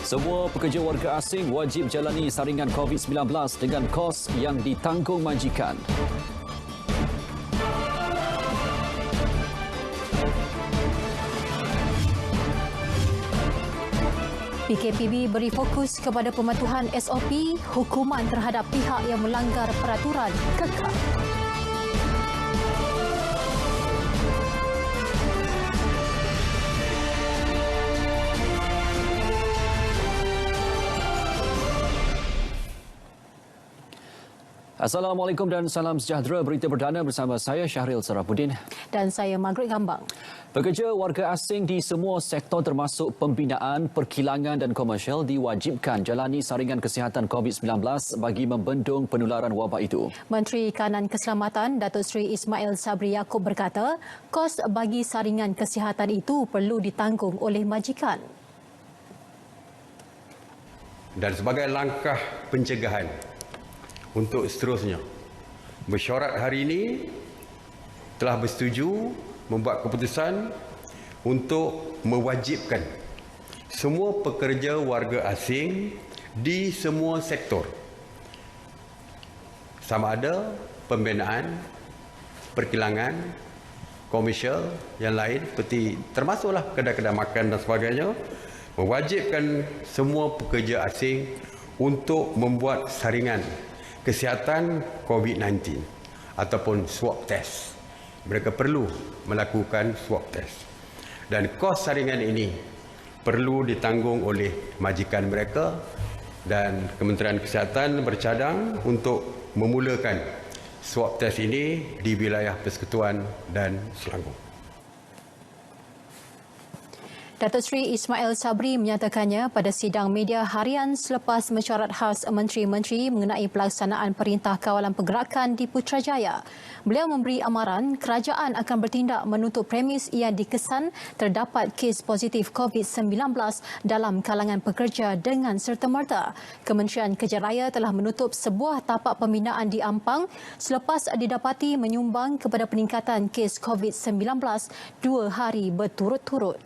Semua pekerja warga asing wajib jalani saringan COVID-19 dengan kos yang ditanggung majikan. PKPB beri fokus kepada pematuhan SOP, hukuman terhadap pihak yang melanggar peraturan kekal. Assalamualaikum dan salam sejahtera. Berita perdana bersama saya Syahril Sarafuddin. Dan saya Margaret Gambang. Pekerja warga asing di semua sektor termasuk pembinaan, perkilangan dan komersial diwajibkan jalani saringan kesihatan COVID-19 bagi membendung penularan wabak itu. Menteri Kanan Keselamatan Datuk Seri Ismail Sabri Yaakob berkata, kos bagi saringan kesihatan itu perlu ditanggung oleh majikan. Dan sebagai langkah pencegahan untuk seterusnya, mesyuarat hari ini telah bersetuju membuat keputusan untuk mewajibkan semua pekerja warga asing di semua sektor, sama ada pembinaan, perkilangan, komersial yang lain seperti termasuklah kedai-kedai makan dan sebagainya, mewajibkan semua pekerja asing untuk membuat saringan kesihatan COVID-19 ataupun swab test. Mereka perlu melakukan swab test. Dan kos saringan ini perlu ditanggung oleh majikan mereka, dan Kementerian Kesihatan bercadang untuk memulakan swab test ini di wilayah Persekutuan dan Selangor. Datuk Seri Ismail Sabri menyatakannya pada sidang media harian selepas mesyuarat khas menteri-menteri mengenai pelaksanaan Perintah Kawalan Pergerakan di Putrajaya. Beliau memberi amaran kerajaan akan bertindak menutup premis yang dikesan terdapat kes positif COVID-19 dalam kalangan pekerja dengan serta-merta. Kementerian Kerja Raya telah menutup sebuah tapak pembinaan di Ampang selepas didapati menyumbang kepada peningkatan kes COVID-19 2 hari berturut-turut.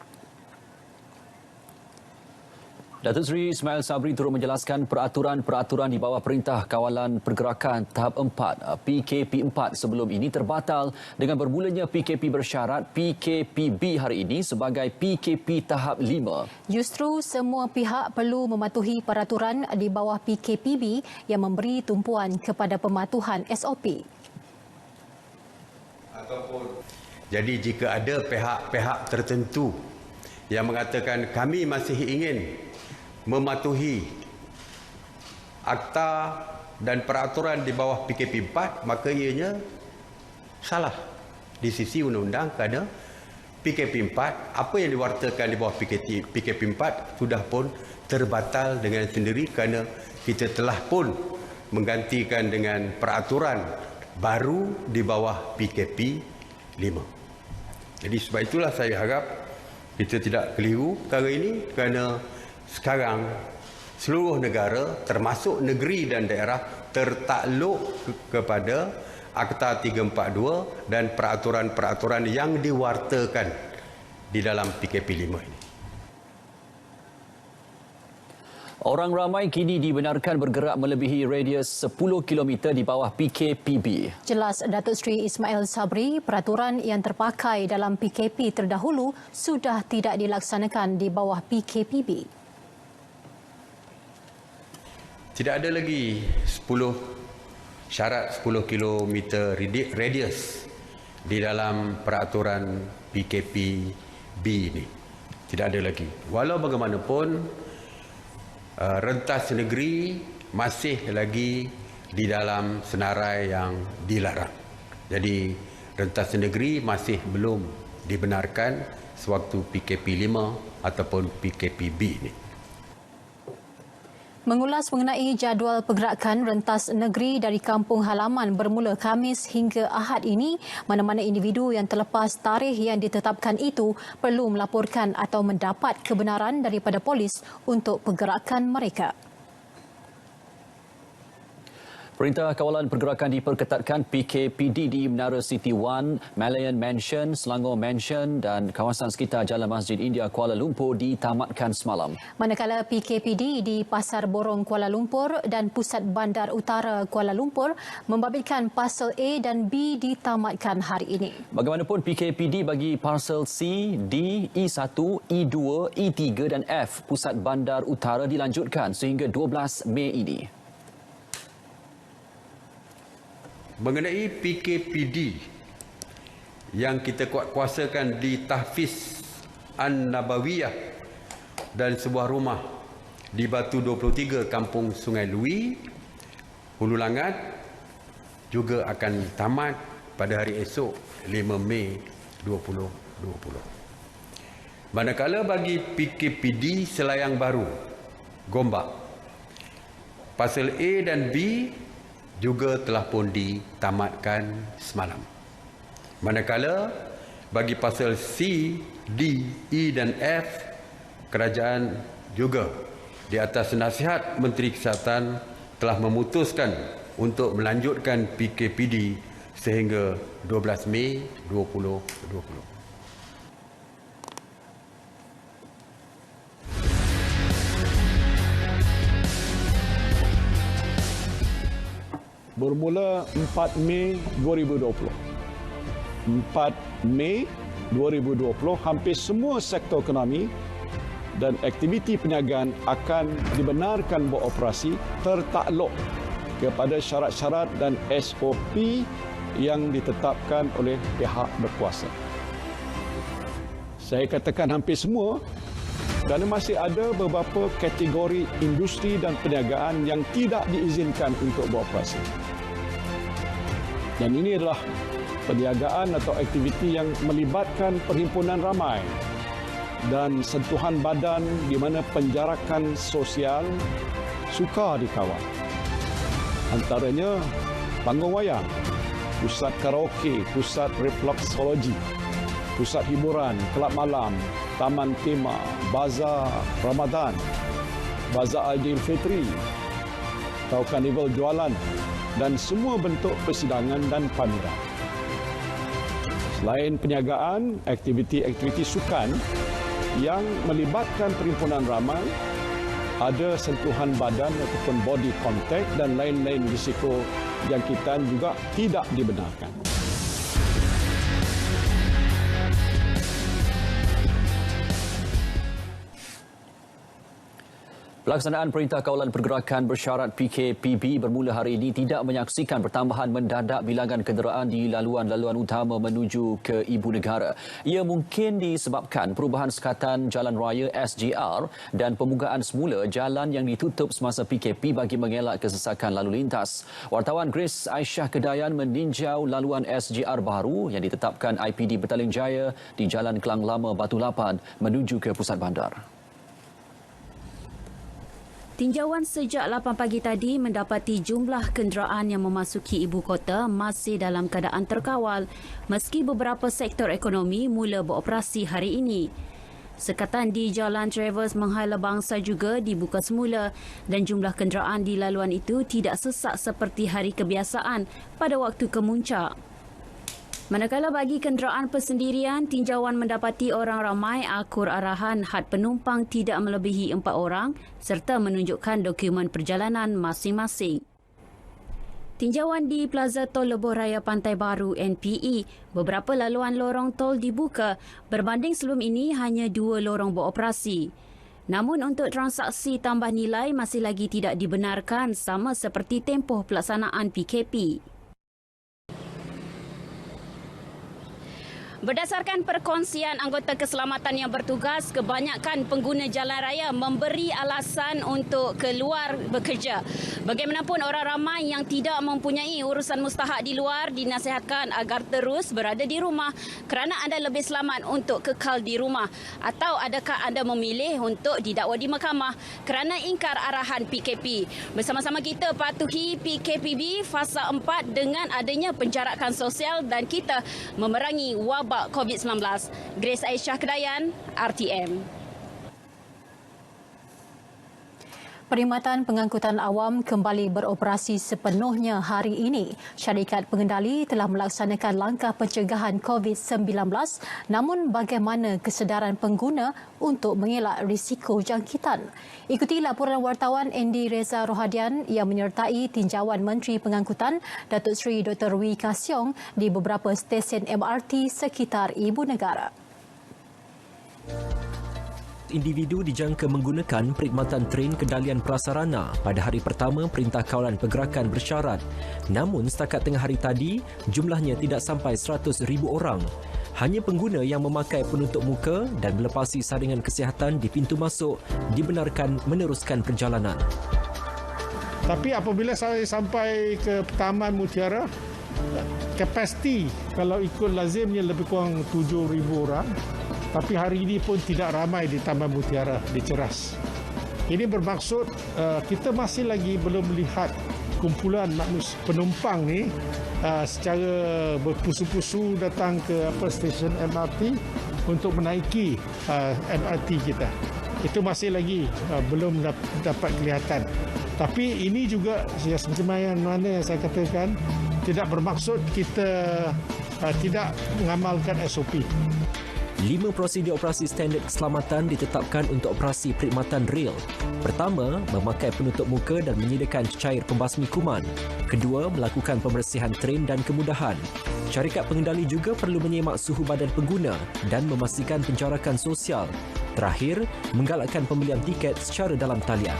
Datuk Seri Ismail Sabri turut menjelaskan peraturan-peraturan di bawah Perintah Kawalan Pergerakan Tahap 4 PKP 4 sebelum ini terbatal dengan bermulanya PKP bersyarat PKPB hari ini sebagai PKP Tahap 5. Justru semua pihak perlu mematuhi peraturan di bawah PKPB yang memberi tumpuan kepada pematuhan SOP. Jadi jika ada pihak-pihak tertentu yang mengatakan kami masih ingin mematuhi akta dan peraturan di bawah PKP 4, maka ianya salah di sisi undang-undang, kerana PKP 4, apa yang diwartakan di bawah PKP 4 sudah pun terbatal dengan sendiri kerana kita telah pun menggantikan dengan peraturan baru di bawah PKP 5. Jadi sebab itulah saya harap kita tidak keliru perkara ini, kerana sekarang seluruh negara termasuk negeri dan daerah tertakluk kepada Akta 342 dan peraturan-peraturan yang diwartakan di dalam PKP 5 ini. Orang ramai kini dibenarkan bergerak melebihi radius 10 km di bawah PKPB. Jelas Datuk Seri Ismail Sabri, peraturan yang terpakai dalam PKP terdahulu sudah tidak dilaksanakan di bawah PKPB. Tidak ada lagi syarat 10 km radius di dalam peraturan PKPB ini. Tidak ada lagi. Walau bagaimanapun, rentas negeri masih lagi di dalam senarai yang dilarang. Jadi rentas negeri masih belum dibenarkan sewaktu PKP 5 ataupun PKPB ini. Mengulas mengenai jadual pergerakan rentas negeri dari kampung halaman bermula Khamis hingga Ahad ini, mana-mana individu yang terlepas tarikh yang ditetapkan itu perlu melaporkan atau mendapat kebenaran daripada polis untuk pergerakan mereka. Perintah Kawalan Pergerakan diperketatkan PKPD di Menara City One, Malayan Mansion, Selangor Mansion dan kawasan sekitar Jalan Masjid India Kuala Lumpur ditamatkan semalam. Manakala PKPD di Pasar Borong Kuala Lumpur dan Pusat Bandar Utara Kuala Lumpur membabitkan Parsel A dan B ditamatkan hari ini. Bagaimanapun PKPD bagi Parsel C, D, E1, E2, E3 dan F Pusat Bandar Utara dilanjutkan sehingga 12 Mei ini. Mengenai PKPD yang kita kuasakan di Tahfiz An-Nabawiyah dan sebuah rumah di Batu 23 Kampung Sungai Lui, Hulu Langat juga akan tamat pada hari esok 5 Mei 2020. Manakala bagi PKPD Selayang Baru, Gombak, Parsel A dan B juga telah pun ditamatkan semalam. Manakala bagi Parsel C, D, E dan F, kerajaan juga di atas nasihat Menteri Kesihatan telah memutuskan untuk melanjutkan PKPD sehingga 12 Mei 2020. Bermula 4 Mei 2020. 4 Mei 2020, hampir semua sektor ekonomi dan aktiviti perniagaan akan dibenarkan beroperasi tertakluk kepada syarat-syarat dan SOP yang ditetapkan oleh pihak berkuasa. Saya katakan hampir semua kerana masih ada beberapa kategori industri dan perniagaan yang tidak diizinkan untuk beroperasi. Dan ini adalah perniagaan atau aktiviti yang melibatkan perhimpunan ramai dan sentuhan badan di mana penjarakan sosial sukar dikawal. Antaranya panggung wayang, pusat karaoke, pusat refleksologi, pusat hiburan, kelab malam, taman tema, bazar Ramadan, bazar Aidilfitri, atau karnival jualan dan semua bentuk persidangan dan pameran. Selain perniagaan, aktiviti-aktiviti sukan yang melibatkan perhimpunan ramai, ada sentuhan badan ataupun body contact dan lain-lain risiko jangkitan juga tidak dibenarkan. Pelaksanaan Perintah Kawalan Pergerakan bersyarat PKPB bermula hari ini tidak menyaksikan pertambahan mendadak bilangan kenderaan di laluan-laluan utama menuju ke ibu negara. Ia mungkin disebabkan perubahan sekatan jalan raya SGR dan pembukaan semula jalan yang ditutup semasa PKP bagi mengelak kesesakan lalu lintas. Wartawan Grace Aisyah Kedayan meninjau laluan SGR baru yang ditetapkan IPD Petaling Jaya di Jalan Kelang Lama Batu Lapan menuju ke pusat bandar. Tinjauan sejak 8 pagi tadi mendapati jumlah kenderaan yang memasuki ibu kota masih dalam keadaan terkawal meski beberapa sektor ekonomi mula beroperasi hari ini. Sekatan di Jalan Travers Menghala Bangsa juga dibuka semula dan jumlah kenderaan di laluan itu tidak sesak seperti hari kebiasaan pada waktu kemuncak. Manakala bagi kenderaan persendirian, tinjauan mendapati orang ramai akur arahan had penumpang tidak melebihi 4 orang serta menunjukkan dokumen perjalanan masing-masing. Tinjauan di Plaza Tol Lebuh Raya Pantai Baru NPE, beberapa laluan lorong tol dibuka berbanding sebelum ini hanya 2 lorong beroperasi. Namun untuk transaksi tambah nilai masih lagi tidak dibenarkan sama seperti tempoh pelaksanaan PKP. Berdasarkan perkongsian anggota keselamatan yang bertugas, kebanyakan pengguna jalan raya memberi alasan untuk keluar bekerja. Bagaimanapun orang ramai yang tidak mempunyai urusan mustahak di luar dinasihatkan agar terus berada di rumah kerana anda lebih selamat untuk kekal di rumah. Atau adakah anda memilih untuk didakwa di mahkamah kerana ingkar arahan PKP? Bersama-sama kita patuhi PKPB fasa 4 dengan adanya penjarakan sosial dan kita memerangi wabak COVID-19. Grace Aisyah Kedayan, RTM. Perkhidmatan pengangkutan awam kembali beroperasi sepenuhnya hari ini. Syarikat pengendali telah melaksanakan langkah pencegahan COVID-19, namun bagaimana kesedaran pengguna untuk mengelak risiko jangkitan? Ikuti laporan wartawan Andy Reza Rohadian yang menyertai tinjauan Menteri Pengangkutan Datuk Seri Dr. Wee Ka Siong di beberapa stesen MRT sekitar Ibu Negara. Individu dijangka menggunakan perkhidmatan tren kendalian prasarana pada hari pertama Perintah Kawalan Pergerakan bersyarat. Namun setakat tengah hari tadi, jumlahnya tidak sampai 100,000 orang. Hanya pengguna yang memakai penutup muka dan melepasi saringan kesihatan di pintu masuk dibenarkan meneruskan perjalanan. Tapi apabila saya sampai ke Taman Mutiara, kapasiti kalau ikut lazimnya lebih kurang 7,000 orang. Tapi hari ini pun tidak ramai di Taman Mutiara, di Ceras. Ini bermaksud kita masih lagi belum melihat kumpulan penumpang ni secara berpusu-pusu datang ke stesen MRT untuk menaiki MRT kita. Itu masih lagi belum dapat kelihatan. Tapi ini juga seperti mana yang saya katakan, tidak bermaksud kita tidak mengamalkan SOP. 5 prosedur operasi standard keselamatan ditetapkan untuk operasi perkhidmatan rel. Pertama, memakai penutup muka dan menyediakan cecair pembasmi kuman. Kedua, melakukan pembersihan tren dan kemudahan. Syarikat pengendali juga perlu menyemak suhu badan pengguna dan memastikan penjarakan sosial. Terakhir, menggalakkan pembelian tiket secara dalam talian.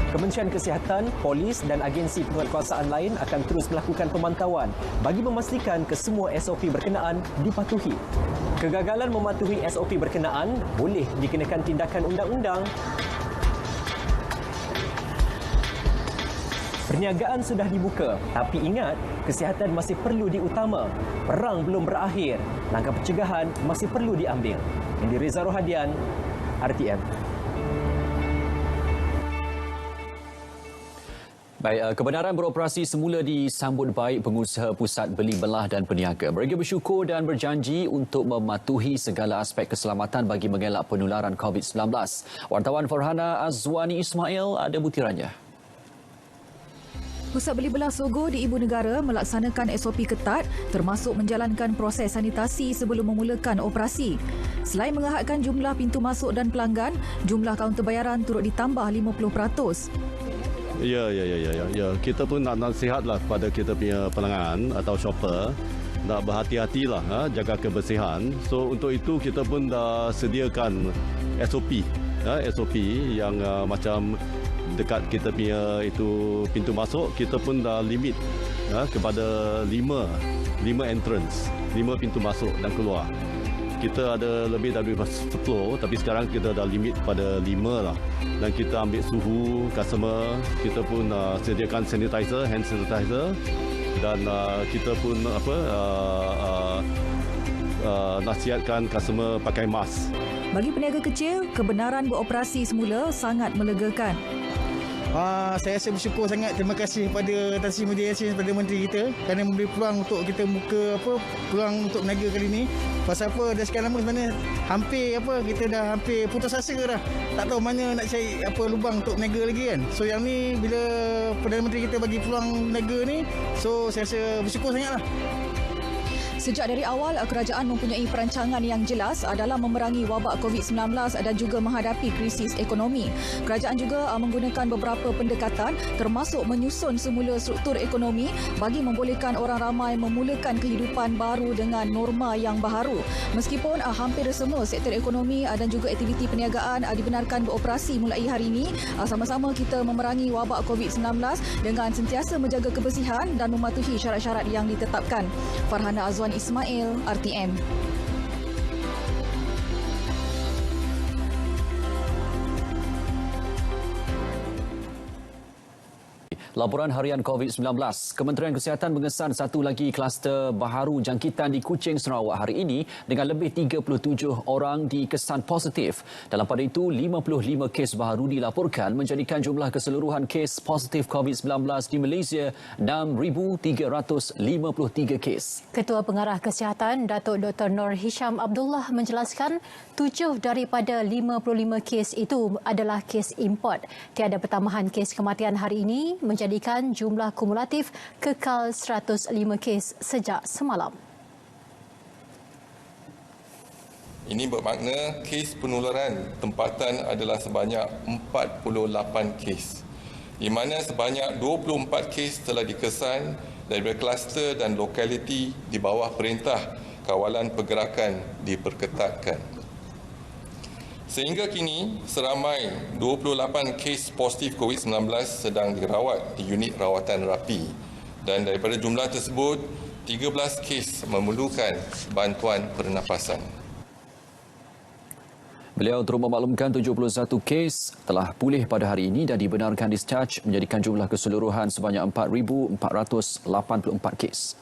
Kementerian Kesihatan, Polis dan agensi penguatkuasaan lain akan terus melakukan pemantauan bagi memastikan kesemua SOP berkenaan dipatuhi. Kegagalan mematuhi SOP berkenaan boleh dikenakan tindakan undang-undang. Perniagaan sudah dibuka, tapi ingat, kesihatan masih perlu diutama. Perang belum berakhir. Langkah pencegahan masih perlu diambil. Andy Reza Rohadian, RTM. Baik, kebenaran beroperasi semula disambut baik pengusaha pusat beli belah dan peniaga. Mereka bersyukur dan berjanji untuk mematuhi segala aspek keselamatan bagi mengelak penularan COVID-19. Wartawan Farhana Azwani Ismail ada butirannya. Pusat Beli Belah Sogo di Ibu Negara melaksanakan SOP ketat termasuk menjalankan proses sanitasi sebelum memulakan operasi. Selain mengahadkan jumlah pintu masuk dan pelanggan, jumlah kaunter bayaran turut ditambah 50%. Ya. Kita pun nak nasihatlah kepada kita punya pelanggan atau shopper nak berhati-hatilah, jaga kebersihan. So untuk itu kita pun dah sediakan SOP, SOP yang macam dekat kita punya itu pintu masuk, kita pun dah limit kepada 5 entrance, 5 pintu masuk dan keluar. Kita ada lebih dari 10, tapi sekarang kita dah limit pada 5 lah. Dan kita ambil suhu customer, kita pun sediakan sanitizer, hand sanitizer, dan kita pun nasihatkan customer pakai mask. Bagi peniaga kecil, kebenaran beroperasi semula sangat melegakan. Saya rasa bersyukur sangat. Terima kasih kepada Tan Sri Muhyiddin Yassin, kepada menteri kita kerana memberi peluang untuk kita buka peluang untuk meniaga kali ini. Pasal dah sekian lama sebenarnya kita dah hampir putus asa dah. Tak tahu mana nak cari lubang untuk meniaga lagi kan. So yang ni bila Perdana Menteri kita bagi peluang meniaga ni, so saya rasa bersyukur sangatlah. Sejak dari awal, kerajaan mempunyai perancangan yang jelas dalam memerangi wabak COVID-19 dan juga menghadapi krisis ekonomi. Kerajaan juga menggunakan beberapa pendekatan termasuk menyusun semula struktur ekonomi bagi membolehkan orang ramai memulakan kehidupan baru dengan norma yang baharu. Meskipun hampir semua sektor ekonomi dan juga aktiviti perniagaan dibenarkan beroperasi mulai hari ini, sama-sama kita memerangi wabak COVID-19 dengan sentiasa menjaga kebersihan dan mematuhi syarat-syarat yang ditetapkan. Farhana Azwani Ismail, RTM. Laporan harian COVID-19. Kementerian Kesihatan mengesan satu lagi kluster baharu jangkitan di Kuching, Sarawak hari ini dengan lebih 37 orang dikesan positif. Dalam pada itu, 55 kes baharu dilaporkan menjadikan jumlah keseluruhan kes positif COVID-19 di Malaysia 6,353 kes. Ketua Pengarah Kesihatan Datuk Dr. Nur Hisham Abdullah menjelaskan 7 daripada 55 kes itu adalah kes import. Tiada pertambahan kes kematian hari ini menjadikan jumlah kumulatif kekal 105 kes sejak semalam. Ini bermakna kes penularan tempatan adalah sebanyak 48 kes, di mana sebanyak 24 kes telah dikesan daripada kluster dan lokaliti di bawah Perintah Kawalan Pergerakan diperketatkan. Sehingga kini, seramai 28 kes positif COVID-19 sedang dirawat di unit rawatan rapi dan daripada jumlah tersebut, 13 kes memerlukan bantuan pernafasan. Beliau turut memaklumkan 71 kes telah pulih pada hari ini dan dibenarkan discharge menjadikan jumlah keseluruhan sebanyak 4,484 kes.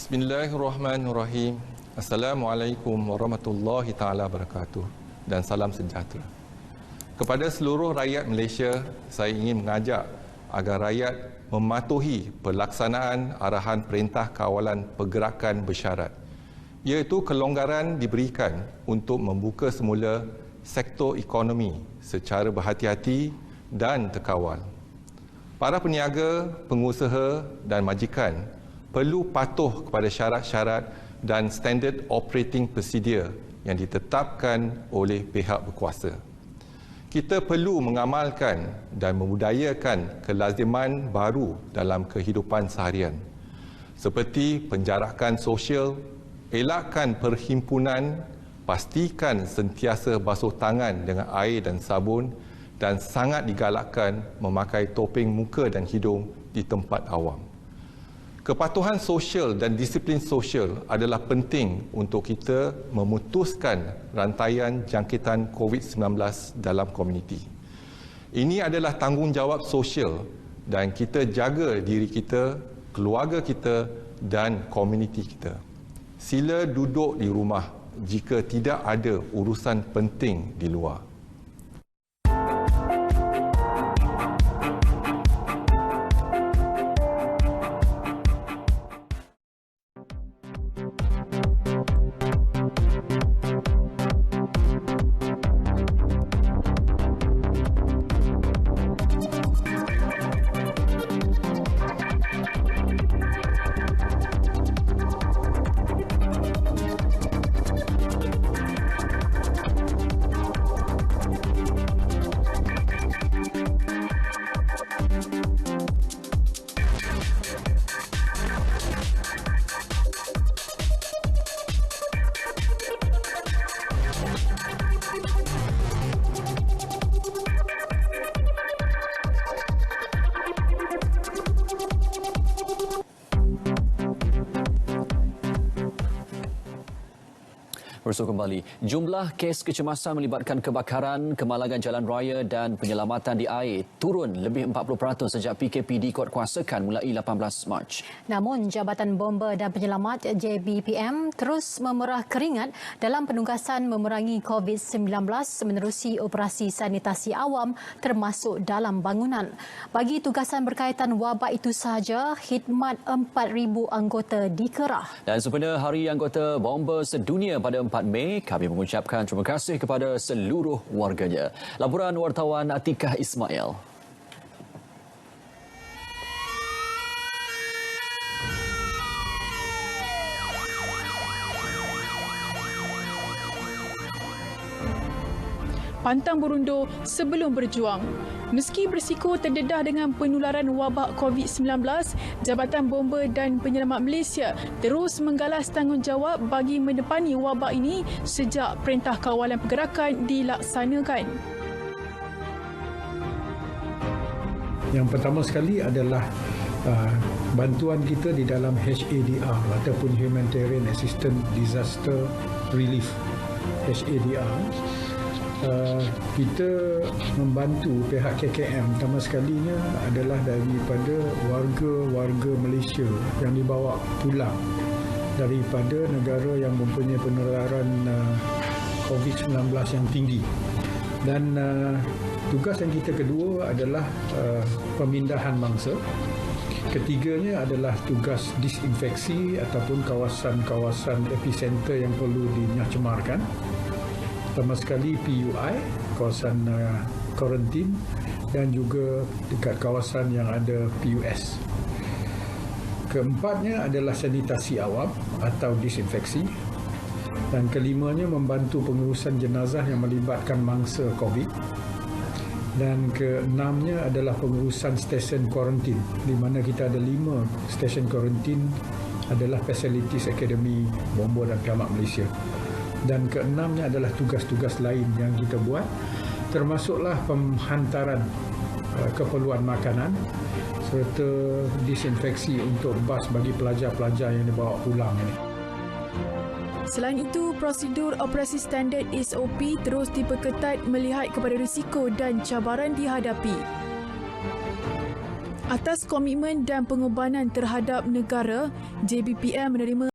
Bismillahirrahmanirrahim. Assalamualaikum warahmatullahi taala wabarakatuh dan salam sejahtera. Kepada seluruh rakyat Malaysia, saya ingin mengajak agar rakyat mematuhi pelaksanaan arahan Perintah Kawalan Pergerakan Bersyarat, iaitu kelonggaran diberikan untuk membuka semula sektor ekonomi secara berhati-hati dan terkawal. Para peniaga, pengusaha dan majikan perlu patuh kepada syarat-syarat dan standard operating procedure yang ditetapkan oleh pihak berkuasa. Kita perlu mengamalkan dan memudayakan kelaziman baru dalam kehidupan seharian, seperti penjarakan sosial, elakkan perhimpunan, pastikan sentiasa basuh tangan dengan air dan sabun dan sangat digalakkan memakai topeng muka dan hidung di tempat awam. Kepatuhan sosial dan disiplin sosial adalah penting untuk kita memutuskan rantaian jangkitan COVID-19 dalam komuniti. Ini adalah tanggungjawab sosial dan kita jaga diri kita, keluarga kita dan komuniti kita. Sila duduk di rumah jika tidak ada urusan penting di luar. Bersama kembali, jumlah kes kecemasan melibatkan kebakaran, kemalangan jalan raya dan penyelamatan di air turun lebih 40% sejak PKP dikuatkuasakan mulai 18 Mac. Namun, Jabatan Bomba dan Penyelamat JBPM terus memerah keringat dalam penugasan memerangi COVID-19 menerusi operasi sanitasi awam termasuk dalam bangunan. Bagi tugasan berkaitan wabak itu sahaja, khidmat 4,000 anggota dikerah. Dan sempena Hari Anggota Bomba Sedunia pada 4 Mei, kami mengucapkan terima kasih kepada seluruh warganya. Laporan wartawan Atikah Ismail. pantang berundur sebelum berjuang. Meski berisiko terdedah dengan penularan wabak COVID-19, Jabatan Bomba dan Penyelamat Malaysia terus menggalas tanggungjawab bagi menepani wabak ini sejak Perintah Kawalan Pergerakan dilaksanakan. Yang pertama sekali adalah bantuan kita di dalam HADR ataupun Humanitarian Assistance Disaster Relief HADR. Kita membantu pihak KKM pertama sekalinya adalah daripada warga-warga Malaysia yang dibawa pulang daripada negara yang mempunyai penularan COVID-19 yang tinggi. Dan tugas yang kita kedua adalah pemindahan mangsa. Ketiganya adalah tugas disinfeksi ataupun kawasan-kawasan epicenter yang perlu dinyacemarkan. Pertama sekali PUI, kawasan karantin, dan juga dekat kawasan yang ada PUS. Keempatnya adalah sanitasi awam atau disinfeksi. Dan kelimanya membantu pengurusan jenazah yang melibatkan mangsa COVID. Dan keenamnya adalah pengurusan stesen kuarantin, di mana kita ada 5 stesen kuarantin adalah Facilities Academy Bomba dan Penyelamat Malaysia. Dan keenamnya adalah tugas-tugas lain yang kita buat, termasuklah penghantaran keperluan makanan serta disinfeksi untuk bas bagi pelajar-pelajar yang dibawa pulang ini. Selain itu, prosedur operasi standard SOP terus diperketat melihat kepada risiko dan cabaran dihadapi. Atas komitmen dan pengorbanan terhadap negara, JBPM menerima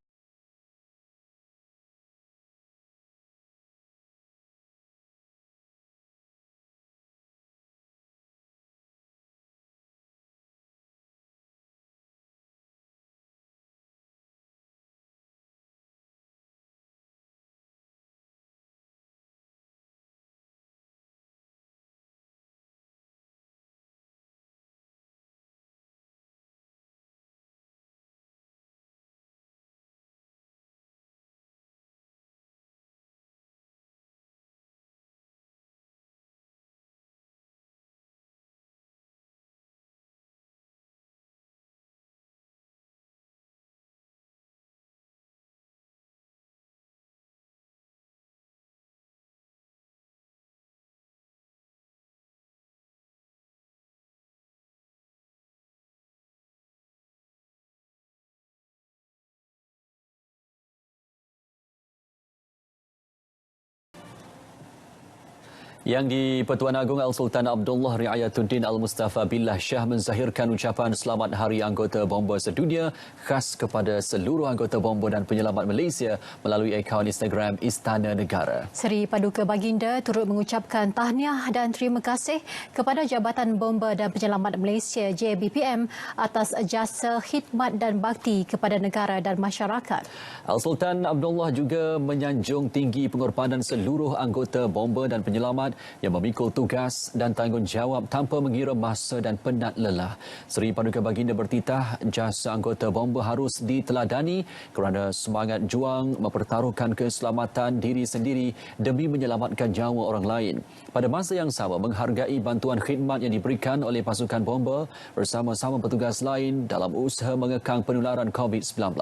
Yang di-Pertuan Agong Al-Sultan Abdullah Riayatuddin Al-Mustafa Billah Shah menzahirkan ucapan selamat Hari Anggota Bomba Sedunia khas kepada seluruh anggota bomba dan penyelamat Malaysia melalui akaun Instagram Istana Negara. Seri Paduka Baginda turut mengucapkan tahniah dan terima kasih kepada Jabatan Bomba dan Penyelamat Malaysia JBPM atas jasa khidmat dan bakti kepada negara dan masyarakat. Al-Sultan Abdullah juga menyanjung tinggi pengorbanan seluruh anggota bomba dan penyelamat yang memikul tugas dan tanggungjawab tanpa mengira masa dan penat lelah. Seri Paduka Baginda bertitah jasa anggota bomba harus diteladani kerana semangat juang mempertaruhkan keselamatan diri sendiri demi menyelamatkan nyawa orang lain. Pada masa yang sama menghargai bantuan khidmat yang diberikan oleh pasukan bomba bersama-sama petugas lain dalam usaha mengekang penularan COVID-19.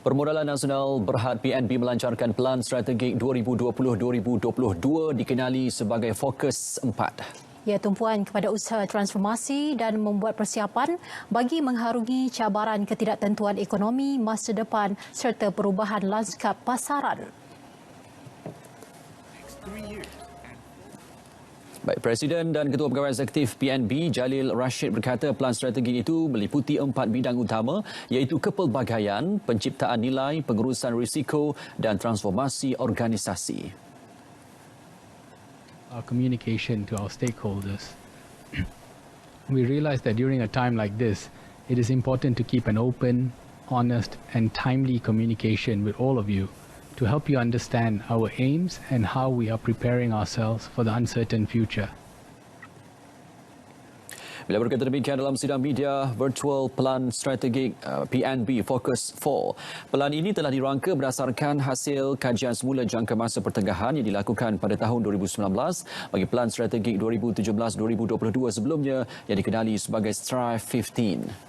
Permodalan Nasional Berhad PNB melancarkan Pelan Strategik 2020-2022 dikenali sebagai Fokus 4. Ia tumpuan kepada usaha transformasi dan membuat persiapan bagi mengharungi cabaran ketidaktentuan ekonomi masa depan serta perubahan lanskap pasaran. Baik, Presiden dan Ketua Pegawai Eksekutif PNB Jalil Rashid berkata pelan strategi itu meliputi 4 bidang utama iaitu kepelbagaian, penciptaan nilai, pengurusan risiko dan transformasi organisasi. Our communication to our stakeholders. We realize that during a time like this, it is important to keep an open, honest and timely communication with all of you to help you understand our aims and how we are preparing ourselves for the uncertain future. Bila berkata demikian dalam sidang media virtual Pelan Strategik PNB Focus 4. Pelan ini telah dirangka berdasarkan hasil kajian semula jangka masa pertengahan yang dilakukan pada tahun 2019 bagi Pelan Strategik 2017-2022 sebelumnya yang dikenali sebagai Strive 15.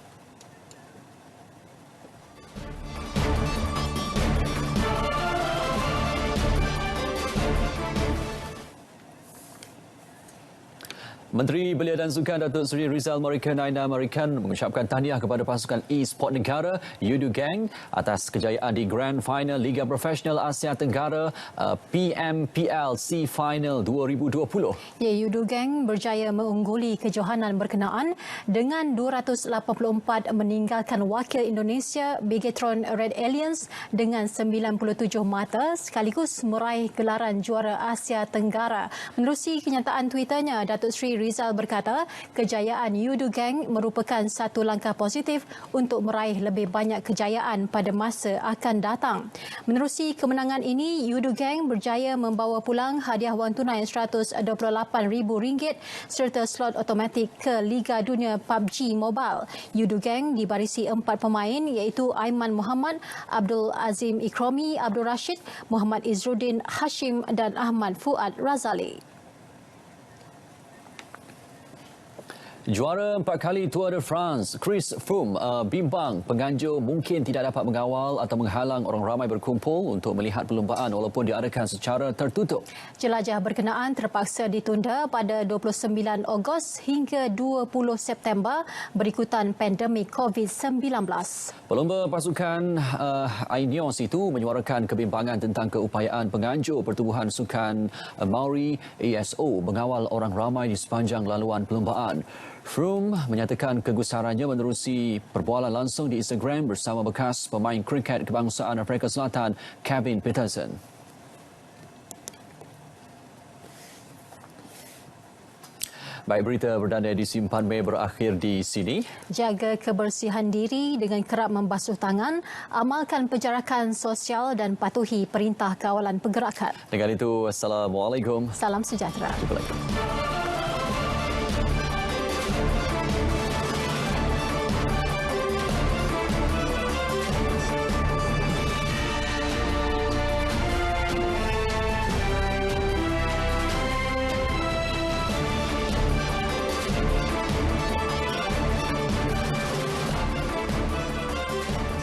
Menteri Belia dan Sukan Datuk Seri Rizal Maurikan Aina Maurikan mengucapkan tahniah kepada pasukan e-sport negara Yudu Gang atas kejayaan di Grand Final Liga Profesional Asia Tenggara PMPL C Final 2020. Yudu Gang berjaya mengungguli kejohanan berkenaan dengan 284 meninggalkan wakil Indonesia Bigetron Red Aliens dengan 97 mata sekaligus meraih gelaran juara Asia Tenggara. Menerusi kenyataan Twitternya, Datuk Seri Rizal berkata kejayaan Yudu Gang merupakan satu langkah positif untuk meraih lebih banyak kejayaan pada masa akan datang. Menerusi kemenangan ini, Yudu Gang berjaya membawa pulang hadiah wang tunai RM128,000 serta slot automatik ke Liga Dunia PUBG Mobile. Yudu Gang dibarisi 4 pemain iaitu Aiman Muhammad, Abdul Azim Ikromi, Abdul Rashid, Muhammad Izzuddin Hashim dan Ahmad Fuad Razali. Juara 4 kali Tour de France, Chris Froome bimbang penganjur mungkin tidak dapat mengawal atau menghalang orang ramai berkumpul untuk melihat perlumbaan walaupun diadakan secara tertutup. Jelajah berkenaan terpaksa ditunda pada 29 Ogos hingga 20 September berikutan pandemik COVID-19. Pelumba pasukan Ineos itu menyuarakan kebimbangan tentang keupayaan penganjur Pertubuhan Sukan Maori ASO mengawal orang ramai di sepanjang laluan perlumbaan. Froome menyatakan kegusarannya menerusi perbualan langsung di Instagram bersama bekas pemain kriket kebangsaan Afrika Selatan, Kevin Pietersen. Baik, berita berdana di Simpan Mei berakhir di sini. Jaga kebersihan diri dengan kerap membasuh tangan, amalkan penjarakan sosial dan patuhi perintah kawalan pergerakan. Dengan itu, Assalamualaikum. Salam sejahtera. Jumpa lagi.